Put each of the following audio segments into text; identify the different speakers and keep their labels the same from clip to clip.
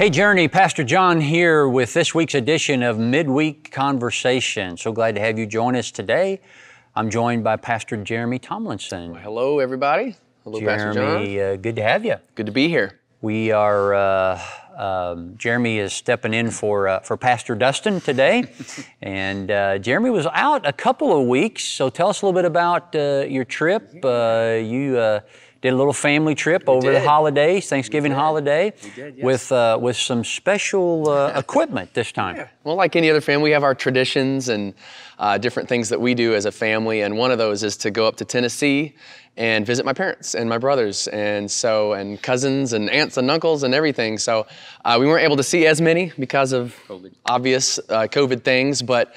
Speaker 1: Hey Journey, Pastor John here with this week's edition of Midweek Conversation. So glad to have you join us today. I'm joined by Pastor Jeremy Tomlinson.
Speaker 2: Well, hello everybody. Hello Pastor John.
Speaker 1: Jeremy, good to have you.
Speaker 2: Good to be here.
Speaker 1: We are, Jeremy is stepping in for Pastor Dustin today. And Jeremy was out a couple of weeks, so tell us a little bit about your trip. You did a little family trip over the holidays, Thanksgiving holiday, with some special equipment this time.
Speaker 2: Yeah. Well, like any other family, we have our traditions and different things that we do as a family, and one of those is to go up to Tennessee and visit my parents and my brothers, and cousins and aunts and uncles and everything. So we weren't able to see as many because of obvious COVID things, but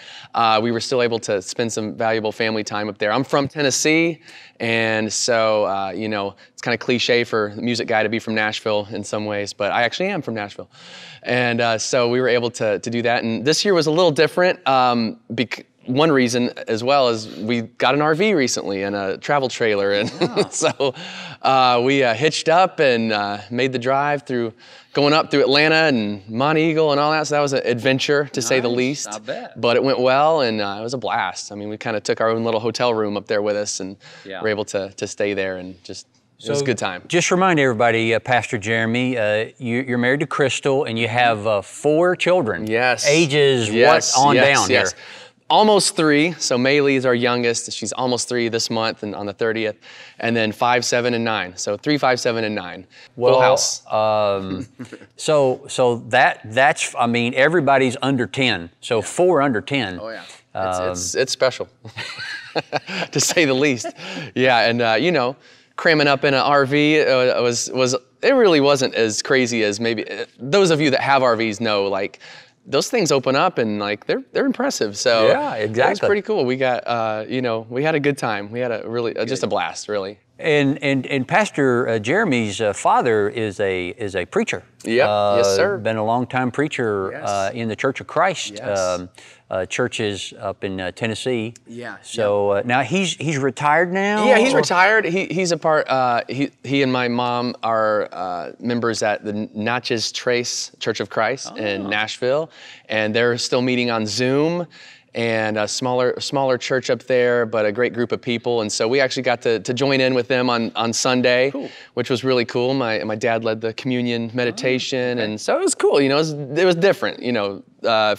Speaker 2: we were still able to spend some valuable family time up there. I'm from Tennessee, and so it's kind of cliche for the music guy to be from Nashville in some ways, but I actually am from Nashville. And so we were able to do that. And this year was a little different. One reason as well is we got an RV recently and a travel trailer, and so we hitched up and made the drive going up through Atlanta and Monteagle and all that. So that was an adventure to say the least.
Speaker 1: I bet.
Speaker 2: But it went well, and it was a blast. I mean, we kind of took our own little hotel room up there with us, and were able to stay there, and just it was a good time.
Speaker 1: Just remind everybody, Pastor Jeremy, you're married to Crystal, and you have 4 children.
Speaker 2: Yes.
Speaker 1: Ages what on down here?
Speaker 2: Almost 3. So Maylee is our youngest. She's almost 3 this month and on the 30th. And then 5, 7, and 9. So 3, 5, 7, and 9. Full house.
Speaker 1: So that's I mean, everybody's under 10. So 4 under 10.
Speaker 2: Oh yeah. It's special, to say the least. Yeah, and cramming up in an RV it really wasn't as crazy as maybe those of you that have RVs know. Like, those things open up and like they're impressive. So
Speaker 1: yeah, exactly.
Speaker 2: It was pretty cool. We got we had a good time. We had a really just a blast, really.
Speaker 1: And Pastor Jeremy's father is a preacher.
Speaker 2: Yeah, yes sir.
Speaker 1: Been a long time preacher in the Church of Christ. Churches up in Tennessee.
Speaker 2: Yeah.
Speaker 1: So now he's retired now.
Speaker 2: Yeah, he's retired. He's a part. He and my mom are members at the Natchez Trace Church of Christ in Nashville, and they're still meeting on Zoom. And a smaller church up there, but a great group of people. And so we actually got to join in with them on Sunday, which was really cool. My dad led the communion meditation, and so it was cool. It was different,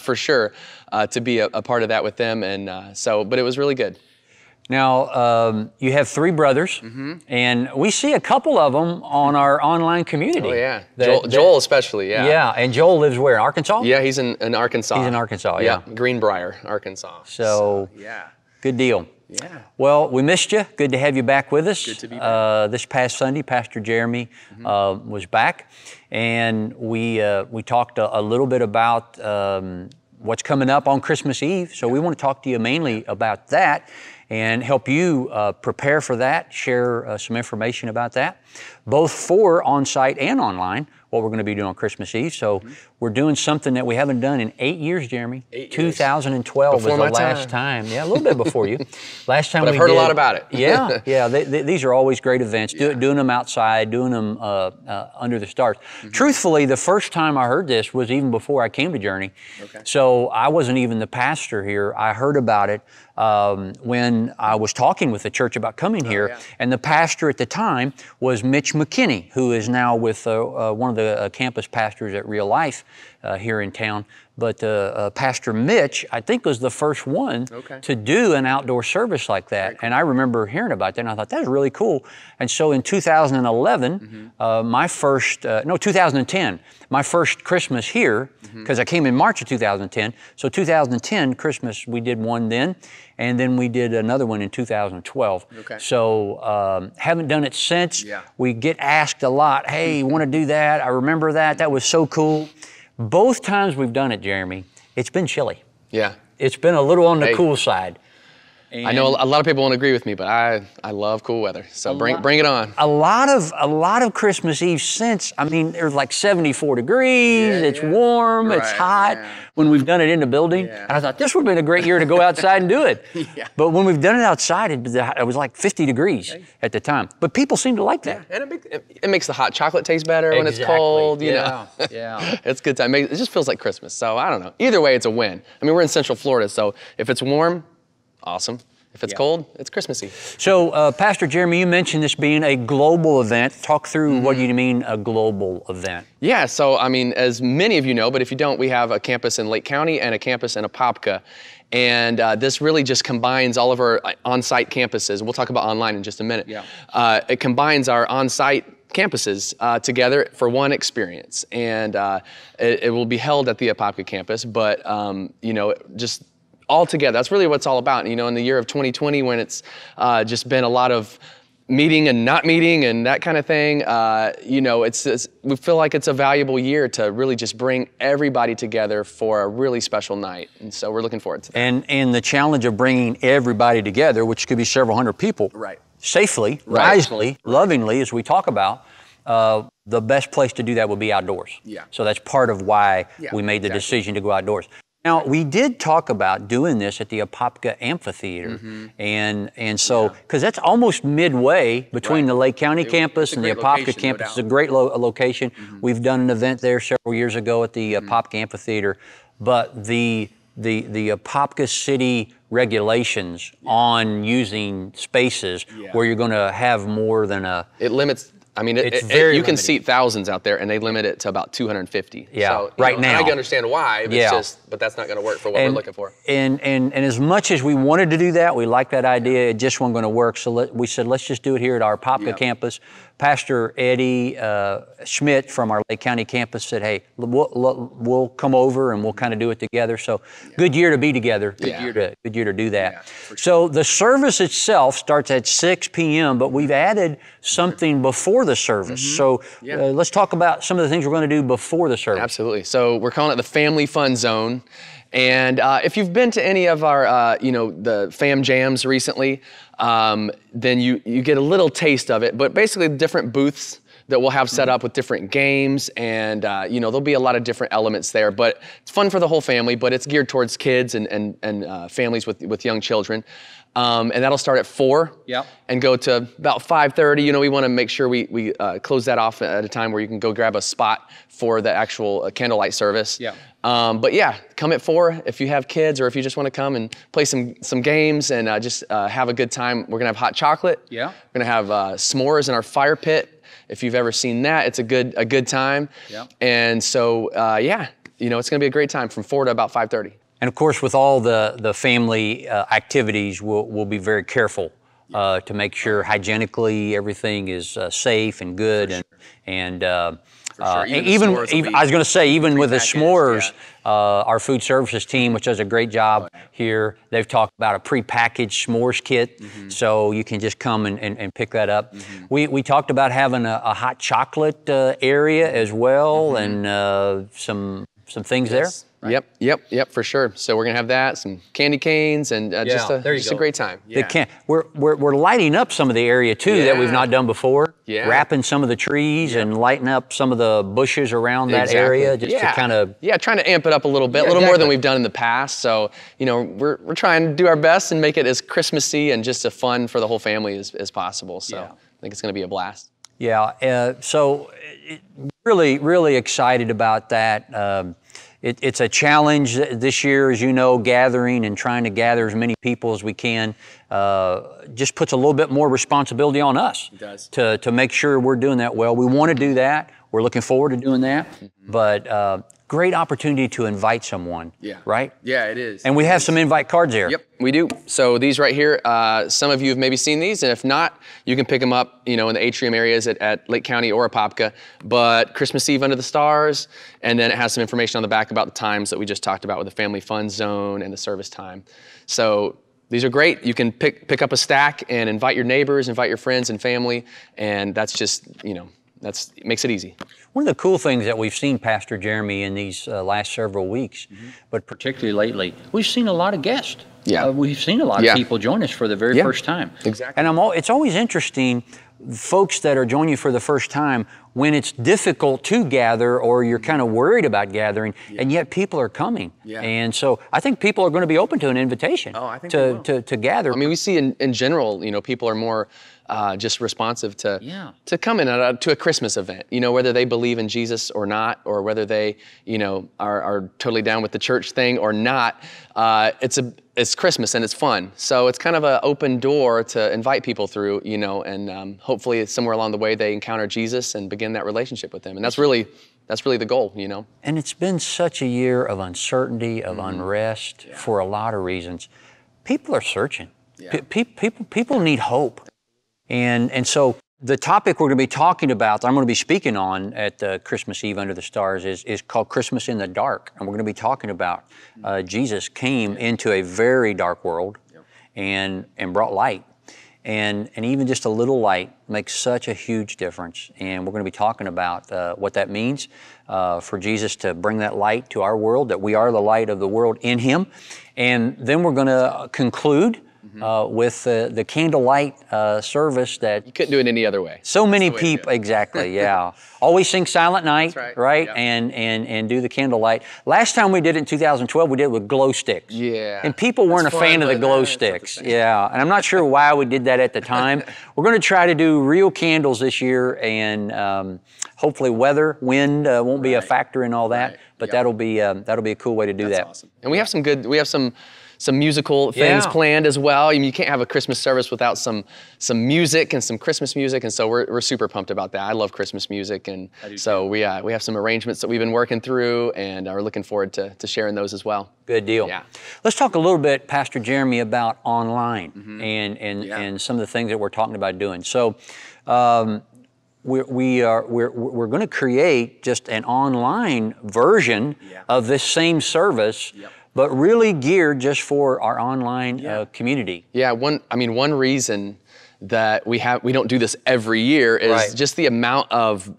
Speaker 2: for sure, to be a part of that with them. And but it was really good.
Speaker 1: Now, you have 3 brothers, and we see a couple of them on our online community.
Speaker 2: Oh, yeah. Joel especially, yeah.
Speaker 1: Yeah, and Joel lives where, Arkansas?
Speaker 2: Yeah, he's in Arkansas.
Speaker 1: He's in Arkansas, yeah.
Speaker 2: Greenbrier, Arkansas.
Speaker 1: So
Speaker 2: yeah.
Speaker 1: Good deal.
Speaker 2: Yeah.
Speaker 1: Well, we missed you. Good to have you back with us.
Speaker 2: Good to be back.
Speaker 1: This past Sunday, Pastor Jeremy was back, and we talked a little bit about what's coming up on Christmas Eve. So we want to talk to you mainly about that and help you prepare for that, share some information about that, both for on-site and online, what we're going to be doing on Christmas Eve. So we're doing something that we haven't done in 8 years, Jeremy.
Speaker 2: 8 years.
Speaker 1: 2012 was the last time. Yeah, a little bit before you. Last time
Speaker 2: but I've heard a lot about it.
Speaker 1: Yeah. These are always great events. Doing them outside, doing them under the stars. Truthfully, the first time I heard this was even before I came to Journey. Okay. So I wasn't even the pastor here. I heard about it when I was talking with the church about coming here, and the pastor at the time was Mitch McKinney, who is now with one of the campus pastors at Real Life here in town. But Pastor Mitch, I think, was the first one to do an outdoor service like that. Cool. And I remember hearing about that, and I thought, that was really cool. And so in 2011, 2010, my first Christmas here, because I came in March of 2010, so 2010 Christmas, we did one then, and then we did another one in 2012. Okay. So haven't done it since. Yeah. We get asked a lot, hey, you want to do that? I remember that. That was so cool. Both times we've done it, Jeremy, it's been chilly.
Speaker 2: Yeah.
Speaker 1: It's been a little on the cool side.
Speaker 2: I know a lot of people won't agree with me, but I love cool weather. So bring it on.
Speaker 1: A lot of Christmas Eve since, I mean, there's like 74 degrees, it's warm, it's hot. When we've done it in the building, and I thought this would have been a great year to go outside and do it. But when we've done it outside, it was like 50 degrees at the time. But people seem to like that.
Speaker 2: And it makes the hot chocolate taste better when it's cold, you know. It's a good time. It just feels like Christmas. So I don't know. Either way, it's a win. I mean, we're in Central Florida, so if it's warm, awesome. If it's cold, it's Christmassy.
Speaker 1: So, Pastor Jeremy, you mentioned this being a global event. Talk through what you mean a global event.
Speaker 2: Yeah, so I mean, as many of you know, but if you don't, we have a campus in Lake County and a campus in Apopka. And this really just combines all of our on-site campuses. We'll talk about online in just a minute. It combines our on-site campuses together for one experience. And it will be held at the Apopka campus, but you know, just all together. That's really what it's all about. You know, in the year of 2020, when it's just been a lot of meeting and not meeting and that kind of thing, you know, we feel like it's a valuable year to really just bring everybody together for a really special night. And so we're looking forward to that.
Speaker 1: And the challenge of bringing everybody together, which could be several hundred people, safely, wisely, lovingly, as we talk about, the best place to do that would be outdoors. So that's part of why we made the decision to go outdoors. Now, we did talk about doing this at the Apopka Amphitheater, and so, because that's almost midway between the Lake County campus and the Apopka campus. It's a great location. We've done an event there several years ago at the Apopka Amphitheater, but the Apopka City regulations on using spaces where you're going to have more than a...
Speaker 2: It limits... I mean, you can seat thousands out there, and they limit it to about 250. So, right now. I can understand why, but that's not going to work for what we're looking for.
Speaker 1: And as much as we wanted to do that, we like that idea, it just wasn't going to work. So we said, let's just do it here at our Apopka campus. Pastor Eddie Schmidt from our Lake County campus said, hey, we'll come over and we'll kind of do it together. So good year to be together, good year to do that. So the service itself starts at 6 p.m., but we've added something before the service. So let's talk about some of the things we're going to do before the service.
Speaker 2: Absolutely. So we're calling it the Family Fun Zone. And if you've been to any of our, you know, the Fam Jams recently, then you get a little taste of it. But basically, different booths that we'll have set up with different games, and you know, there'll be a lot of different elements there. But it's fun for the whole family. But it's geared towards kids and families with young children. And that'll start at 4 and go to about 5:30. You know, we want to make sure we close that off at a time where you can go grab a spot for the actual candlelight service. But yeah, come at 4 if you have kids, or if you just want to come and play some games and just have a good time. We're gonna have hot chocolate. We're gonna have s'mores in our fire pit. If you've ever seen that, it's a good time. And so yeah, you know, it's gonna be a great time from 4 to about 5:30.
Speaker 1: And of course, with all the family activities, we'll be very careful to make sure hygienically everything is safe and good. Even I was going to say, even with the s'mores, our food services team, which does a great job here, they've talked about a prepackaged s'mores kit, so you can just come and pick that up. We talked about having a hot chocolate area as well, and some things there.
Speaker 2: Yep, for sure. So we're gonna have that, some candy canes, and just a great time.
Speaker 1: We're lighting up some of the area too that we've not done before. Wrapping some of the trees and lighting up some of the bushes around that area, just to kind of
Speaker 2: trying to amp it up a little bit, a little more than we've done in the past. So you know, we're trying to do our best and make it as Christmassy and just as fun for the whole family as possible. So I think it's gonna be a blast.
Speaker 1: So really excited about that. It's a challenge this year, as you know, gathering and trying to gather as many people as we can. Just puts a little bit more responsibility on us.
Speaker 2: It does.
Speaker 1: To make sure we're doing that well. We want to do that. We're looking forward to doing that. But great opportunity to invite someone, right?
Speaker 2: Yeah, it is.
Speaker 1: And we have some invite cards there.
Speaker 2: Yep, we do. So these right here, some of you have maybe seen these, and if not, you can pick them up, you know, in the atrium areas at Lake County or Apopka. But Christmas Eve under the stars, and then it has some information on the back about the times that we just talked about with the Family Fun Zone and the service time. So these are great. You can pick up a stack and invite your neighbors, invite your friends and family, and that's just, you know, it makes it easy.
Speaker 1: One of the cool things that we've seen, Pastor Jeremy, in these last several weeks, but particularly lately, we've seen a lot of guests.
Speaker 2: Yeah.
Speaker 1: We've seen a lot of people join us for the very first time.
Speaker 2: Exactly.
Speaker 1: And it's always interesting, folks that are joining you for the first time, when it's difficult to gather or you're kind of worried about gathering, and yet people are coming. And so I think people are going to be open to an invitation to gather.
Speaker 2: I mean, we see in general, people are more just responsive to coming to a Christmas event, whether they believe in Jesus or not, or whether they, are totally down with the church thing or not. It's Christmas and it's fun. So it's kind of an open door to invite people through, and hopefully somewhere along the way they encounter Jesus and begin that relationship with him. And that's really the goal,
Speaker 1: And it's been such a year of uncertainty, of unrest for a lot of reasons. People are searching. People need hope. And so the topic we're going to be talking about, that I'm going to be speaking on at Christmas Eve Under the Stars, is called Christmas in the Dark. And we're going to be talking about Jesus came into a very dark world and brought light. And even just a little light makes such a huge difference. And we're going to be talking about what that means for Jesus to bring that light to our world, that we are the light of the world in Him. And then we're going to conclude with the candlelight service that...
Speaker 2: You couldn't do it any other way.
Speaker 1: So many people, exactly, yeah. Always sing Silent Night, right? Yep. And do the candlelight. Last time we did it in 2012, we did it with glow sticks.
Speaker 2: Yeah.
Speaker 1: And people weren't a fan of the glow sticks. Yeah, and I'm not sure why we did that at the time. We're going to try to do real candles this year, and hopefully wind won't be a factor in all that, but that'll be a cool way to do that.
Speaker 2: Awesome. And we have some musical things planned as well. I mean, you can't have a Christmas service without some music and some Christmas music, and so we're super pumped about that. I love Christmas music, and so we have some arrangements that we've been working through, and are looking forward to sharing those as well.
Speaker 1: Good deal. Yeah. Let's talk a little bit, Pastor Jeremy, about online and some of the things that we're talking about doing. So we're going to create just an online version of this same service. But really geared just for our online community. Yeah,
Speaker 2: one reason that we don't do this every year is just the amount of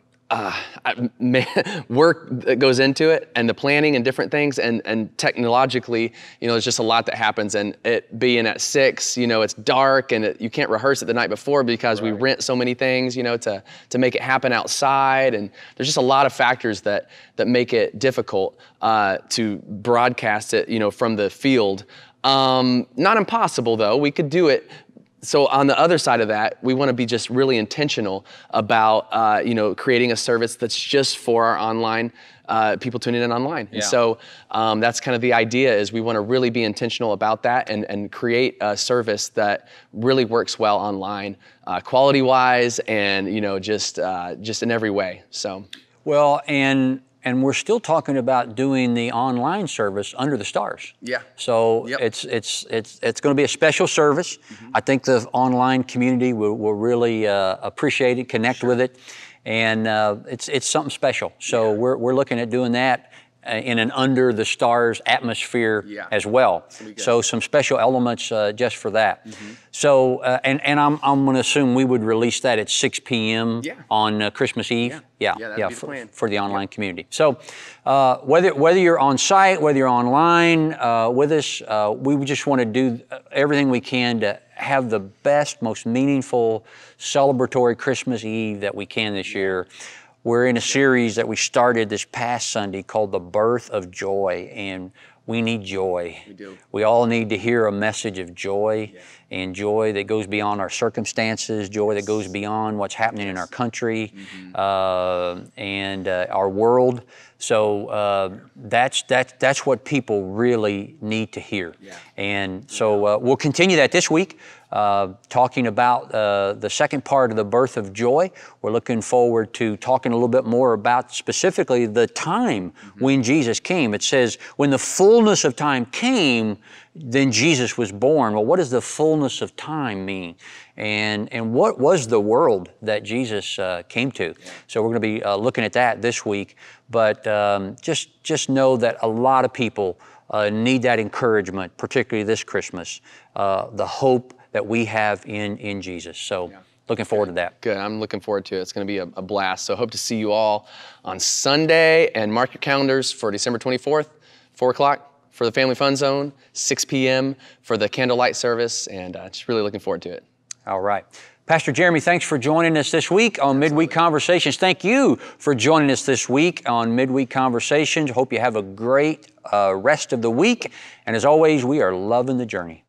Speaker 2: work that goes into it, and the planning and different things, and technologically, there's just a lot that happens. And it being at 6, it's dark, and you can't rehearse it the night before because we rent so many things, to make it happen outside. And there's just a lot of factors that make it difficult to broadcast it, from the field. Not impossible though. We could do it. So on the other side of that, we want to be just really intentional about, creating a service that's just for our online, people tuning in online. And so that's kind of the idea, is we want to really be intentional about that and create a service that really works well online, quality-wise, and, just in every way. So.
Speaker 1: Well, and we're still talking about doing the online service Under the Stars. Yeah. So it's going to be a special service. I think the online community will really appreciate it, connect with it, and it's something special. So we're looking at doing that in an Under the Stars atmosphere as well. So some special elements just for that. So and I'm going to assume we would release that at 6 p.m. on Christmas Eve. For the online community. So whether you're on site, whether you're online with us, we just want to do everything we can to have the best, most meaningful, celebratory Christmas Eve that we can this year. We're in a series that we started this past Sunday called The Birth of Joy, and we need joy. We do. We all need to hear a message of joy, and joy that goes beyond our circumstances, joy that goes beyond what's happening in our country and our world. So that's what people really need to hear. And so we'll continue that this week, talking about the second part of the birth of joy. We're looking forward to talking a little bit more about specifically the time when Jesus came. It says, when the fullness of time came, then Jesus was born. Well, what does the fullness of time mean? And what was the world that Jesus came to? So we're going to be looking at that this week. But just know that a lot of people need that encouragement, particularly this Christmas, the hope that we have in Jesus. So looking forward to that.
Speaker 2: Good. I'm looking forward to it. It's going to be a blast. So hope to see you all on Sunday, and mark your calendars for December 24th, 4 o'clock for the Family Fun Zone, 6 p.m. for the candlelight service, and just really looking forward to it.
Speaker 1: All right. Pastor Jeremy, thanks for joining us this week on Midweek Conversations. Thank you for joining us this week on Midweek Conversations. Hope you have a great rest of the week. And as always, we are loving the journey.